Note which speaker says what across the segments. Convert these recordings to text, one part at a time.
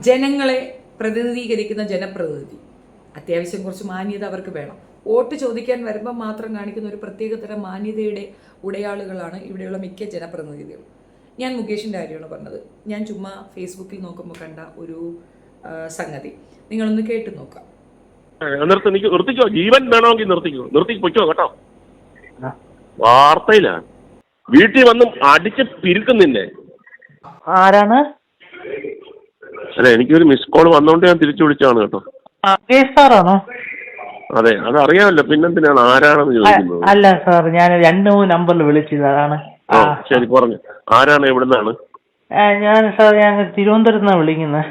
Speaker 1: ജനങ്ങളെ പ്രതിനിധീകരിക്കുന്ന ജനപ്രതിനിധി. അത്യാവശ്യം കുറച്ച് മാന്യത അവർക്ക് വേണം. വോട്ട് ചോദിക്കാൻ വരുമ്പോൾ മാത്രം കാണിക്കുന്ന ഒരു പ്രത്യേകതരം മാന്യതയുടെ ഉടയാളുകളാണ് ഇവിടെയുള്ള മിക്ക ജനപ്രതിനിധികളും. ഞാൻ മുകേഷിൻ്റെ കാര്യമാണ് പറഞ്ഞത്. ഞാൻ ചുമ്മാ ഫേസ്ബുക്കിൽ നോക്കുമ്പോൾ കണ്ട ഒരു സംഗതി നിങ്ങളൊന്ന് കേട്ട് നോക്കാം.
Speaker 2: നിർത്തിക്കോ, ജീവൻ വേണമെങ്കിൽ നിർത്തിക്കോ കേട്ടോ. വാർത്തയിലാണ് വീട്ടിൽ വന്നും അടിച്ച് പിരിക്കുന്നില്ലേ?
Speaker 3: ആരാണ്?
Speaker 2: അല്ല, എനിക്കൊരു മിസ് കോൾ വന്നോണ്ട് ഞാൻ തിരിച്ചു വിളിച്ചാണ് കേട്ടോ.
Speaker 3: സാറാണോ?
Speaker 2: അതെ, അതറിയാമല്ലോ, പിന്നെന്തിനാണ് ആരാണെന്ന് ചോദിക്കുന്നത്?
Speaker 3: അല്ല സാർ, ഞാൻ 2-3 നമ്പറിൽ വിളിച്ചത്, അതാണ്.
Speaker 2: ശരി, പറഞ്ഞു. ആരാണ്, എവിടുന്നാണ്?
Speaker 3: ഞാൻ തിരുവനന്തപുരത്ത് നിന്നാണ് വിളിക്കുന്നത്.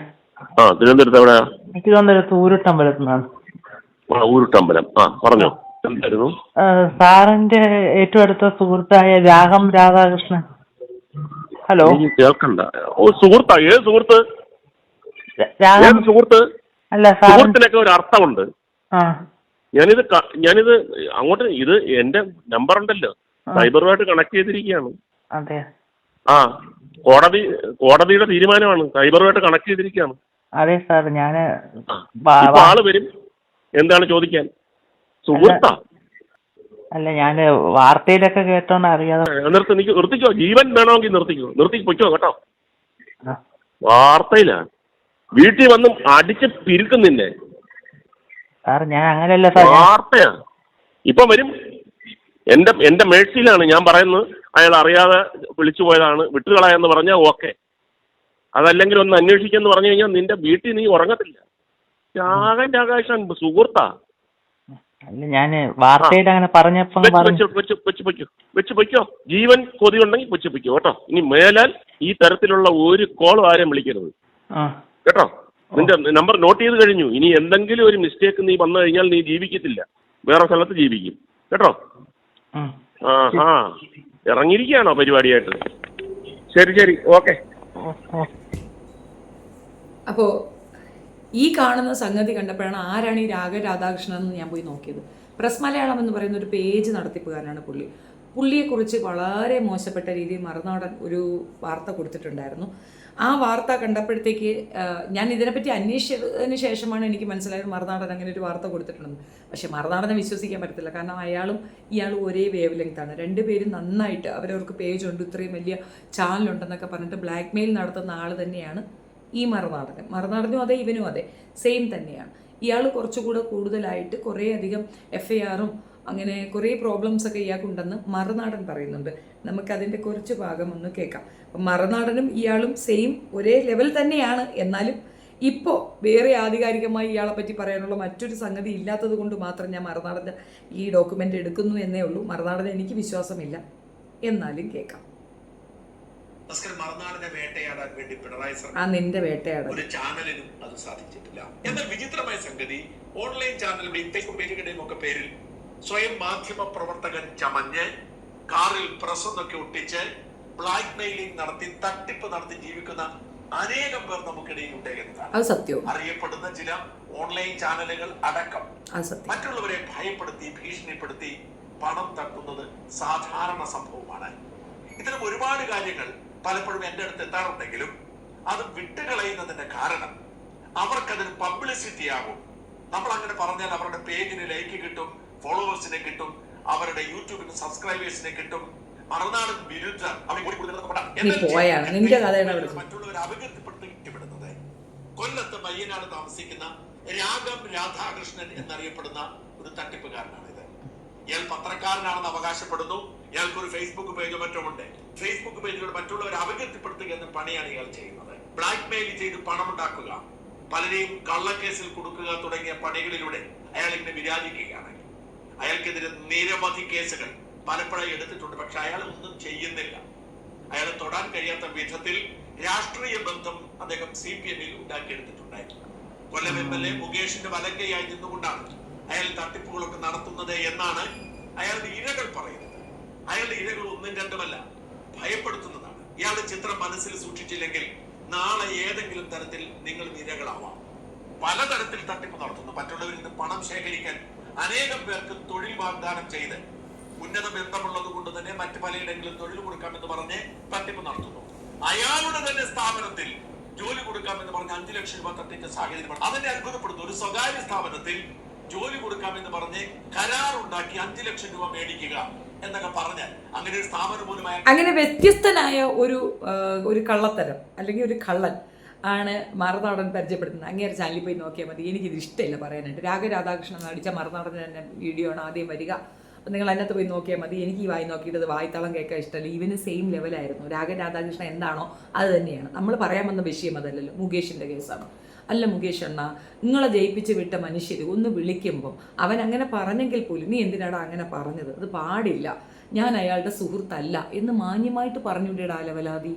Speaker 2: തിരുവനന്തപുരത്ത് എവിടെയാ?
Speaker 3: തിരുവനന്തപുരത്ത് ഊരുട്ടമ്പലത്ത് നിന്നാണ്.
Speaker 2: ഊരുട്ടമ്പലം. പറഞ്ഞോ, എന്തായിരുന്നു?
Speaker 3: സാറിന്റെ ഏറ്റവും അടുത്ത സുഹൃത്തായ രാഗം രാധാകൃഷ്ണൻ. ഹലോ,
Speaker 2: കേൾക്കണ്ട. സുഹൃത്താ? ഏത് സുഹൃത്ത്? സുഹൃത്ത്?
Speaker 3: അല്ല,
Speaker 2: സുഹൃത്തിനൊക്കെ ഒരു അർത്ഥമുണ്ട്. ഞാനിത് അങ്ങോട്ട്, ഇത് എന്റെ നമ്പർ ഉണ്ടല്ലോ, സൈബറുമായിട്ട് കണക്ട് ചെയ്തിരിക്കുകയാണ്.
Speaker 3: അതെ.
Speaker 2: കോടതിയുടെ തീരുമാനമാണ്, സൈബറുമായിട്ട് കണക്ട് ചെയ്തിരിക്കുകയാണ്.
Speaker 3: അതെ സാർ, ഞാന്
Speaker 2: ആള് വരും. എന്താണ് ചോദിക്കാൻ? സുഹൃത്താ?
Speaker 3: അല്ല, ഞാന് വാർത്തയിലൊക്കെ കേട്ടോണ്ട് അറിയാതെ.
Speaker 2: നിർത്തിക്കോ, ജീവൻ വേണമെങ്കിൽ നിർത്തിക്കോ കേട്ടോ. വാർത്തയിലാണ് വീട്ടിൽ വന്നും അടിച്ച് പിരിക്കുന്നില്ലേ?
Speaker 3: സാർ, ഞാൻ അങ്ങനെയല്ല സാർ.
Speaker 2: വാർത്തയാ. ഇപ്പൊ വരും. എന്റെ മേഴ്സിയിലാണ് ഞാൻ പറയുന്നത്. അയാൾ അറിയാതെ വിളിച്ചു പോയതാണ്, വിട്ടുകളയെന്ന് പറഞ്ഞാൽ ഓക്കെ. അതല്ലെങ്കിൽ ഒന്ന് അന്വേഷിക്കെന്ന് പറഞ്ഞു കഴിഞ്ഞാൽ നിന്റെ വീട്ടിൽ നീ ഉറങ്ങത്തില്ല. രാകാശൻ സുഹൃത്താ?
Speaker 3: അല്ല, ഞാന് വാർത്തയിൽ അങ്ങനെ പറഞ്ഞപ്പോ
Speaker 2: വെച്ച് പൊയ്ക്കോ. ജീവൻ കൊതിയുണ്ടെങ്കിൽ വെച്ച് പൊയ്ക്കോ കേട്ടോ. ഇനി മേലാൽ ഈ തരത്തിലുള്ള ഒരു കോളും ആരെയും വിളിക്കരുത് കേട്ടോ. നിന്റെ നമ്പർ നോട്ട് ചെയ്ത് കഴിഞ്ഞു. ഇനി എന്തെങ്കിലും ഒരു മിസ്റ്റേക്ക് നീ വന്നു കഴിഞ്ഞാൽ നീ ജീവിക്കത്തില്ല, വേറെ സ്ഥലത്ത് ജീവിക്കും കേട്ടോ. ഇറങ്ങിയിരിക്കുകയാണോ പരിപാടിയായിട്ട്? ശരി, ഓക്കെ.
Speaker 1: അപ്പോൾ ഈ കാണുന്ന സംഗതി കണ്ടപ്പോഴാണ് ആരാണ് ഈ രാധാകൃഷ്ണൻ എന്ന് ഞാൻ പോയി നോക്കിയത്. പ്രസ് മലയാളം എന്ന് പറയുന്ന ഒരു പേജ് നടത്തിപ്പുകാരനാണ് പുള്ളിയെക്കുറിച്ച് വളരെ മോശപ്പെട്ട രീതിയിൽ മറുനാടൻ ഒരു വാർത്ത കൊടുത്തിട്ടുണ്ടായിരുന്നു. ആ വാർത്ത കണ്ടപ്പോഴത്തേക്ക് ഞാൻ ഇതിനെപ്പറ്റി അന്വേഷിച്ചതിന് ശേഷമാണ് എനിക്ക് മനസ്സിലായത് മറുനാടൻ അങ്ങനെ ഒരു വാർത്ത കൊടുത്തിട്ടുണ്ടെന്ന്. പക്ഷേ മറുനാടനെ വിശ്വസിക്കാൻ പറ്റത്തില്ല. കാരണം ഇയാളും ഒരേ വേവ് ലെങ്താണ്. രണ്ടുപേരും നന്നായിട്ട് അവരവർക്ക് പേജുണ്ട്, ഇത്രയും വലിയ ചാനലുണ്ടെന്നൊക്കെ പറഞ്ഞിട്ട് ബ്ലാക്ക് മെയിൽ നടത്തുന്ന ആൾ തന്നെയാണ് ഈ മറുനാടനും അതെ, ഇവനും അതെ, സെയിം തന്നെയാണ്. ഇയാൾ കുറച്ചുകൂടെ കൂടുതലായിട്ട് കുറേ അധികം FIR-ഉം അങ്ങനെ കുറേ പ്രോബ്ലംസ് ഒക്കെ ഇയാൾക്കുണ്ടെന്ന് മറുനാടൻ പറയുന്നുണ്ട്. നമുക്കതിൻ്റെ കുറച്ച് ഭാഗം ഒന്ന് കേൾക്കാം. അപ്പം മറുനാടനും ഇയാളും സെയിം ഒരേ ലെവൽ തന്നെയാണ്. എന്നാലും ഇപ്പോൾ വേറെ ആധികാരികമായി ഇയാളെ പറ്റി പറയാനുള്ള മറ്റൊരു സംഗതി ഇല്ലാത്തത് കൊണ്ട് മാത്രം ഞാൻ മറുനാടൻ്റെ ഈ ഡോക്യുമെൻ്റ് എടുക്കുന്നു എന്നേ ഉള്ളൂ. മറുനാടന് എനിക്ക് വിശ്വാസമില്ല, എന്നാലും കേൾക്കാം.
Speaker 4: മറുനാടനെ വേട്ടയാടാൻ വേണ്ടി പിണറായി
Speaker 1: നിന്റെ വേട്ടയാടാൻ
Speaker 4: ഒരു ചാനലിനും അത് സാധിച്ചിട്ടില്ല. എന്നാൽ വിചിത്രമായ സംഗതി, ഓൺലൈൻ ചാനലുകളുടെയും ഫേസ്ബുക്ക് പേജുകളുടെയും ഒക്കെ പേരിൽ സ്വയം മാധ്യമ പ്രവർത്തകൻ ചമഞ്ഞ് കാറിൽ പ്രസ് എന്നൊക്കെ ഒട്ടിച്ച് ബ്ലാക്ക് മെയിലിംഗ് നടത്തി തട്ടിപ്പ് നടത്തി ജീവിക്കുന്ന അനേകം പേർ നമുക്കിടയിൽ ഉണ്ട് എന്നതാണ്. അറിയപ്പെടുന്ന ചില ഓൺലൈൻ ചാനലുകൾ അടക്കം മറ്റുള്ളവരെ ഭയപ്പെടുത്തി ഭീഷണിപ്പെടുത്തി പണം തട്ടുന്നത് സാധാരണ സംഭവമാണ്. ഇത്തരം ഒരുപാട് കാര്യങ്ങൾ പലപ്പോഴും എന്റെ അടുത്ത് എത്താറുണ്ടെങ്കിലും അത് വിട്ടുകളയുന്നതിന്റെ കാരണം അവർക്കതിന് പബ്ലിസിറ്റി ആകും. നമ്മൾ അങ്ങനെ പറഞ്ഞാൽ അവരുടെ പേജിന് ലൈക്ക് കിട്ടും, ഫോളോവേഴ്സിനെ കിട്ടും, അവരുടെ യൂട്യൂബിന് സബ്സ്ക്രൈബേഴ്സിനെ കിട്ടും. മറുനാടൻ വിരുദ്ധ മറ്റുള്ളവരെ അപകീർത്തിപ്പെടുത്തി ഇഷ്ടപ്പെടുന്നത്. കൊല്ലത്ത് മയ്യനാട് താമസിക്കുന്ന രാഗം രാധാകൃഷ്ണൻ എന്നറിയപ്പെടുന്ന ഒരു തട്ടിപ്പുകാരനാണിത്. ഇയാൾ പത്രക്കാരനാണെന്ന് അവകാശപ്പെടുന്നു. ഇയാൾക്കൊരു ഫേസ്ബുക്ക് പേജോ മറ്റോ ഉണ്ട്. ഫേസ്ബുക്ക് പേജിലൂടെ മറ്റുള്ളവരെ അപകീർത്തിപ്പെടുത്തുക എന്ന പണിയാണ് ഇയാൾ ചെയ്യുന്നത്. ബ്ലാക്ക് മെയിൽ ചെയ്ത് പണമുണ്ടാക്കുക, പലരെയും കള്ളക്കേസിൽ കൊടുക്കുക തുടങ്ങിയ പണികളിലൂടെ അയാൾ ഇങ്ങനെ വിരാജിക്കുകയാണ്. അയാൾക്കെതിരെ നിരവധി കേസുകൾ പലപ്പോഴും എടുത്തിട്ടുണ്ട്. പക്ഷെ അയാൾ ഒന്നും ചെയ്യുന്നില്ല. അയാളെ തൊടാൻ കഴിയാത്ത വിധത്തിൽ രാഷ്ട്രീയ ബന്ധം അദ്ദേഹം CPM-ൽ ഉണ്ടാക്കിയെടുത്തിട്ടുണ്ടായിരുന്നു. കൊല്ലം MLA മുകേഷിന്റെ വലങ്കയായി നിന്നുകൊണ്ടാണ് അയാൾ തട്ടിപ്പുകളൊക്കെ നടത്തുന്നത് എന്നാണ് അയാളുടെ ഇരകൾ പറയുന്നത്. അയാളുടെ ഇരകൾ ഒന്നും രണ്ടുമല്ല, ഭയപ്പെടുത്തുന്നതാണ്. ഇയാളുടെ ചിത്രം മനസ്സിൽ സൂക്ഷിച്ചില്ലെങ്കിൽ നാളെ ഏതെങ്കിലും തരത്തിൽ നിങ്ങൾ ഇരകളാവാം. പലതരത്തിൽ തട്ടിപ്പ് നടത്തുന്നു. മറ്റുള്ളവരിൽ നിന്ന് പണം ശേഖരിക്കാൻ അനേകം പേർക്ക് തൊഴിൽ വാഗ്ദാനം ചെയ്ത് ഉന്നത ബന്ധമുള്ളത് കൊണ്ട് തന്നെ മറ്റു പലയിടങ്ങളിലും തൊഴിൽ കൊടുക്കാമെന്ന് പറഞ്ഞ് തട്ടിപ്പ് നടത്തുന്നു. അയാളുടെ തന്നെ സ്ഥാപനത്തിൽ ജോലി കൊടുക്കാൻ കൊടുക്കാമെന്ന് പറഞ്ഞ് 5 ലക്ഷം രൂപ തട്ടിച്ച സാഹചര്യമാണ്. അതിനെ അത്ഭുതപ്പെടുന്നു. ഒരു സ്വകാര്യ സ്ഥാപനത്തിൽ ജോലി കൊടുക്കാമെന്ന് പറഞ്ഞ് കരാറുണ്ടാക്കി 5 ലക്ഷം രൂപ മേടിക്കുക എന്നൊക്കെ പറഞ്ഞാൽ അങ്ങനെ ഒരു സ്ഥാപനം പോലുമായ
Speaker 1: അങ്ങനെ വ്യത്യസ്തനായ ഒരു കള്ളത്തരം അല്ലെങ്കിൽ ഒരു കള്ളൻ ആണ് മറുനാടൻ പരിചയപ്പെടുത്തുന്നത്. അങ്ങേരെ ചാനലിൽ പോയി നോക്കിയാൽ മതി. എനിക്കിത് ഇഷ്ടമില്ല പറയാനായിട്ട്. രാഘരാധാകൃഷ്ണൻ നടിച്ച മറുനാടൻ തന്നെ വീഡിയോ ആണ് ആദ്യം വരിക. അപ്പം നിങ്ങൾ അതിനകത്ത് പോയി നോക്കിയാൽ മതി. എനിക്ക് ഈ വായി നോക്കിയിട്ട് വായ്ത്തളം കേൾക്കാൻ ഇഷ്ടമല്ല. ഇവന് സെയിം ലെവലായിരുന്നു. രാഘരാധാകൃഷ്ണൻ എന്താണോ അത് തന്നെയാണ്. നമ്മൾ പറയാൻ വന്ന വിഷയം അതല്ലല്ലോ. മുകേഷിൻ്റെ കേസാണ്. അല്ല മുകേഷ് അണ്ണ, നിങ്ങളെ ജയിപ്പിച്ച് വിട്ട മനുഷ്യർ ഒന്ന് വിളിക്കുമ്പം അവൻ അങ്ങനെ പറഞ്ഞെങ്കിൽ പോലും നീ എന്തിനാടാ അങ്ങനെ പറഞ്ഞത്, അത് പാടില്ല, ഞാൻ അയാളുടെ സുഹൃത്തല്ല എന്ന് മാന്യമായിട്ട് പറഞ്ഞുവിടേടാ അലവലാതി.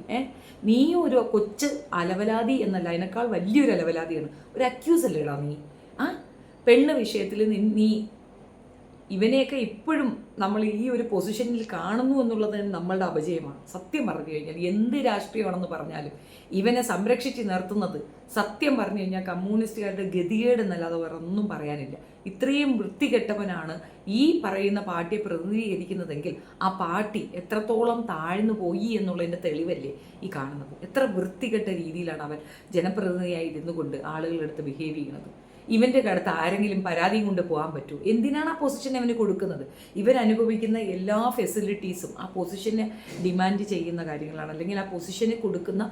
Speaker 1: നീയും ഒരു കൊച്ച് അലവലാതി എന്നല്ല, അതിനേക്കാൾ വലിയൊരു അലവലാതിയാണ്. ഒരു അക്യൂസ് അല്ലേടാ നീ. പെണ്ണ് വിഷയത്തിൽ നീ ഇവനെയൊക്കെ ഇപ്പോഴും നമ്മൾ ഈ ഒരു പൊസിഷനിൽ കാണുന്നു എന്നുള്ളത് നമ്മളുടെ അപജയമാണ്. സത്യം പറഞ്ഞു കഴിഞ്ഞാൽ എന്ത് രാഷ്ട്രീയമാണെന്ന് പറഞ്ഞാലും ഇവനെ സംരക്ഷിച്ച് നിർത്തുന്നത് സത്യം പറഞ്ഞു കഴിഞ്ഞാൽ കമ്മ്യൂണിസ്റ്റുകാരുടെ ഗതികേട് എന്നല്ലാതെ വേറെ ഒന്നും പറയാനില്ല. ഇത്രയും വൃത്തികെട്ടവനാണ് ഈ പറയുന്ന പാർട്ടിയെ പ്രതിനിധീകരിക്കുന്നതെങ്കിൽ ആ പാർട്ടി എത്രത്തോളം താഴ്ന്നു പോയി എന്നുള്ളതിൻ്റെ തെളിവല്ലേ ഈ കാണുന്നത്. എത്ര വൃത്തികെട്ട രീതിയിലാണ് അവൻ ജനപ്രതിനിധിയായി ഇരുന്നു കൊണ്ട് ആളുകളുടെ അടുത്ത് ബിഹേവ് ചെയ്യുന്നത്. ഇവൻ്റെ അടുത്ത് ആരെങ്കിലും പരാതിയും കൊണ്ട് പോകാൻ പറ്റുമോ? എന്തിനാണ് ആ പൊസിഷൻ അവന് കൊടുക്കുന്നത്? ഇവൻ അനുഭവിക്കുന്ന എല്ലാ ഫെസിലിറ്റീസും ആ പൊസിഷനെ ഡിമാൻഡ് ചെയ്യുന്ന കാര്യങ്ങളാണ്, അല്ലെങ്കിൽ ആ പൊസിഷന് കൊടുക്കുന്ന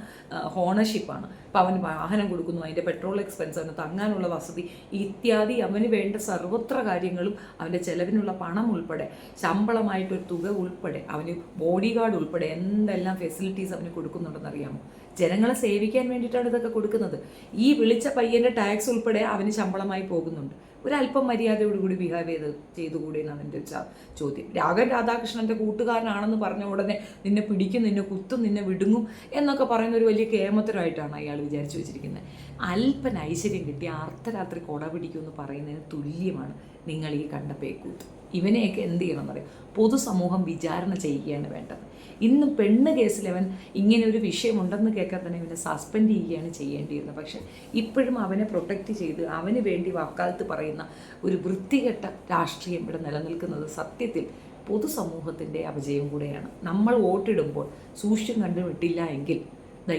Speaker 1: ഓണർഷിപ്പാണ്. അപ്പോൾ അവന് വാഹനം കൊടുക്കുന്നു, അതിൻ്റെ പെട്രോൾ എക്സ്പെൻസ്, അവന് തങ്ങാനുള്ള വസതി ഇത്യാദി അവന് വേണ്ട സർവത്ര കാര്യങ്ങളും അവൻ്റെ ചെലവിനുള്ള പണം ഉൾപ്പെടെ ശമ്പളമായിട്ടൊരു തുക ഉൾപ്പെടെ അവന് ബോഡി ഗാർഡ് ഉൾപ്പെടെ എന്തെല്ലാം ഫെസിലിറ്റീസ് അവന് കൊടുക്കുന്നുണ്ടെന്നറിയാമോ? ജനങ്ങളെ സേവിക്കാൻ വേണ്ടിയിട്ടാണ് ഇതൊക്കെ കൊടുക്കുന്നത്. ഈ വിളിച്ച പയ്യൻ്റെ ടാക്സ് ഉൾപ്പെടെ അവന് ശമ്പളമായി പോകുന്നുണ്ട്. ഒരല്പം മര്യാദയോടുകൂടി ബിഹേവ് ചെയ്തുകൂടി എന്നാണ് എൻ്റെ ചോദ്യം. രാധാകൃഷ്ണൻ്റെ കൂട്ടുകാരനാണെന്ന് പറഞ്ഞ ഉടനെ നിന്നെ പിടിക്കും, നിന്നെ കുത്തും, നിന്നെ വിടുങ്ങും എന്നൊക്കെ പറയുന്ന ഒരു വലിയ കേമത്തരമായിട്ടാണ് അയാൾ വിചാരിച്ചു വെച്ചിരിക്കുന്നത്. അല്പൻ ഐശ്വര്യം കിട്ടി അർദ്ധരാത്രി കൊട പിടിക്കുമെന്ന് പറയുന്നതിന് തുല്യമാണ് നിങ്ങൾ ഈ കണ്ട പേക്കൂത്ത്. ഇവനെയൊക്കെ എന്ത് ചെയ്യണം എന്നറിയാം? പൊതുസമൂഹം വിചാരണ ചെയ്യുകയാണ് വേണ്ടത്. ഇന്ന് പെണ്ണ് കേസിൽ അവൻ ഇങ്ങനെ ഒരു വിഷയമുണ്ടെന്ന് കേൾക്കാൻ തന്നെ ഇവനെ സസ്പെൻഡ് ചെയ്യുകയാണ് ചെയ്യേണ്ടിയിരുന്നത്. പക്ഷെ ഇപ്പോഴും അവനെ പ്രൊട്ടക്റ്റ് ചെയ്ത് അവന് വേണ്ടി വാക്കാലത്ത് പറയുന്ന ഒരു വൃത്തികെട്ട രാഷ്ട്രീയം ഇവിടെ നിലനിൽക്കുന്നത് സത്യത്തിൽ പൊതുസമൂഹത്തിൻ്റെ അപജയം കൂടെയാണ്. നമ്മൾ വോട്ടിടുമ്പോൾ സൂക്ഷ്യം കണ്ടുവിട്ടില്ല എങ്കിൽ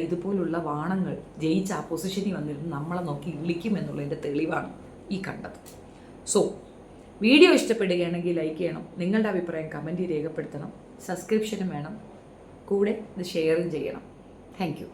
Speaker 1: ഇതുപോലുള്ള വാണങ്ങൾ ജയിച്ച ആ പൊസിഷനിൽ വന്നിരുന്ന് നമ്മളെ നോക്കി വിളിക്കുമെന്നുള്ളതിൻ്റെ തെളിവാണ് ഈ കണ്ടത്. സോ വീഡിയോ ഇഷ്ടപ്പെടുകയാണെങ്കിൽ ലൈക്ക് ചെയ്യണം, നിങ്ങളുടെ അഭിപ്രായം കമൻറ്റിൽ രേഖപ്പെടുത്തണം, സബ്സ്ക്രിപ്ഷനും വേണം, കൂടെ ഇത് ഷെയറും ചെയ്യണം. Thank you.